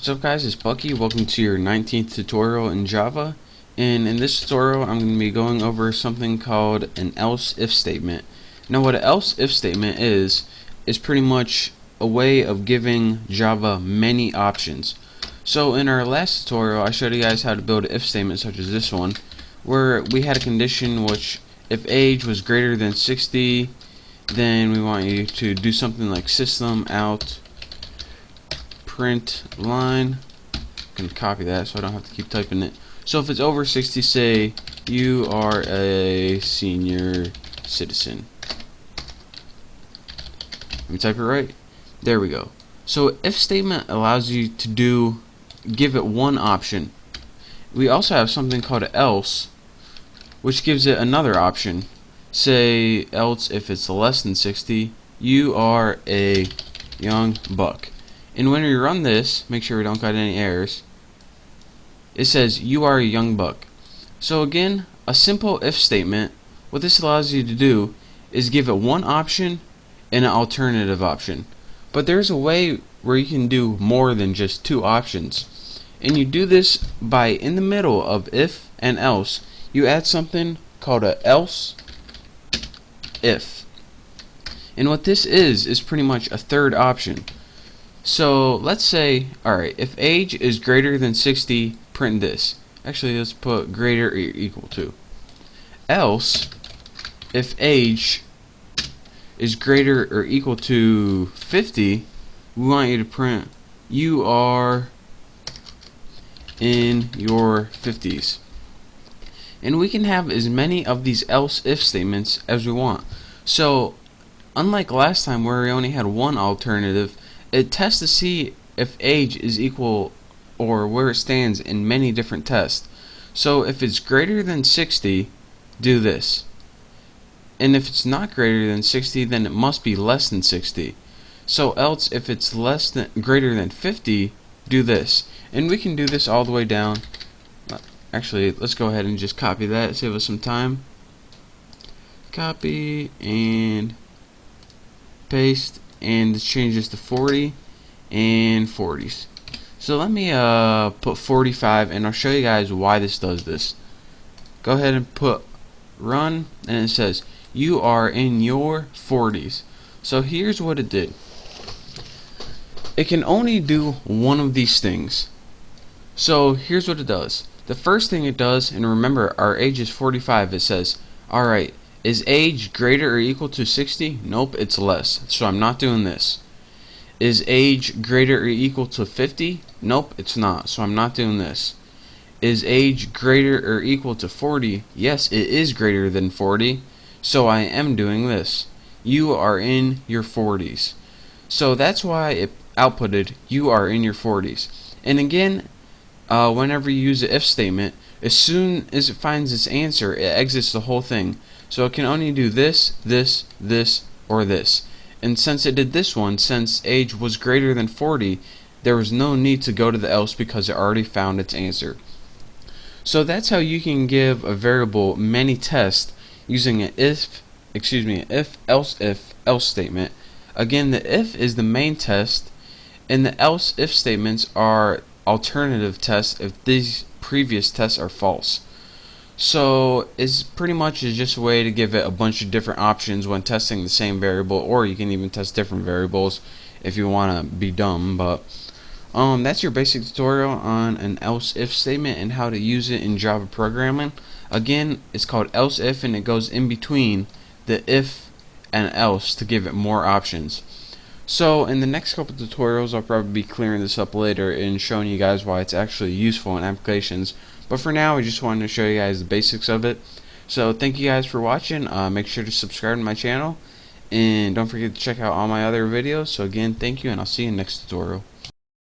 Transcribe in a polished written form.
What's up guys, it's Bucky. Welcome to your 19th tutorial in Java. And in this tutorial I'm going to be going over something called an else if statement. Now what an else if statement is pretty much a way of giving Java many options. So in our last tutorial I showed you guys how to build an if statement such as this one, where we had a condition which if age was greater than 60, then we want you to do something like system out print line. I can copy that so I don't have to keep typing it. So if it's over 60, say you are a senior citizen. Let me type it right. There we go. So if statement allows you to give it one option. We also have something called else, which gives it another option. Say else if it's less than 60, you are a young buck. And when we run this, make sure we don't got any errors, it says you are a young buck. So again, a simple if statement, what this allows you to do is give it one option and an alternative option. But there's a way where you can do more than just two options. And you do this by, in the middle of if and else, you add something called a else if. And what this is pretty much a third option. So let's say, alright, if age is greater than 60, print this. Actually, let's put greater or equal to. Else, if age is greater or equal to 50, we want you to print you are in your 50s. And we can have as many of these else if statements as we want. So unlike last time where we only had one alternative, it tests to see if age is equal or where it stands in many different tests. So if it's greater than 60, do this. And if it's not greater than 60, then it must be less than 60. So else if it's greater than 50, do this. And we can do this all the way down. Actually, let's go ahead and just copy that, save us some time. Copy and paste, and let's change this to 40 and 40s. So let me put 45, and I'll show you guys why this does this. Go ahead and put run, and it says you are in your 40s. So here's what it did. It can only do one of these things. So here's what it does. The first thing it does, and remember our age is 45, it says, alright, is age greater or equal to 60? Nope, it's less, so I'm not doing this. Is age greater or equal to 50? Nope, it's not, so I'm not doing this. Is age greater or equal to 40? Yes, it is greater than 40, so I am doing this. You are in your 40s. So that's why it outputted you are in your 40s. And again, whenever you use the if statement, as soon as it finds its answer, it exits the whole thing. So it can only do this, this, this, or this. And since it did this one, since age was greater than 40, there was no need to go to the else because it already found its answer. So that's how you can give a variable many tests using an if else statement. Again, the if is the main test, and the else if statements are alternative tests if these previous tests are false. So it's pretty much just a way to give it a bunch of different options when testing the same variable, or you can even test different variables if you want to be dumb. But that's your basic tutorial on an else if statement and how to use it in Java programming. Again, it's called else if, and it goes in between the if and else to give it more options. So in the next couple tutorials I'll probably be clearing this up later and showing you guys why it's actually useful in applications. But for now I just wanted to show you guys the basics of it. So thank you guys for watching. Make sure to subscribe to my channel, and don't forget to check out all my other videos. So again, thank you, and I'll see you in the next tutorial.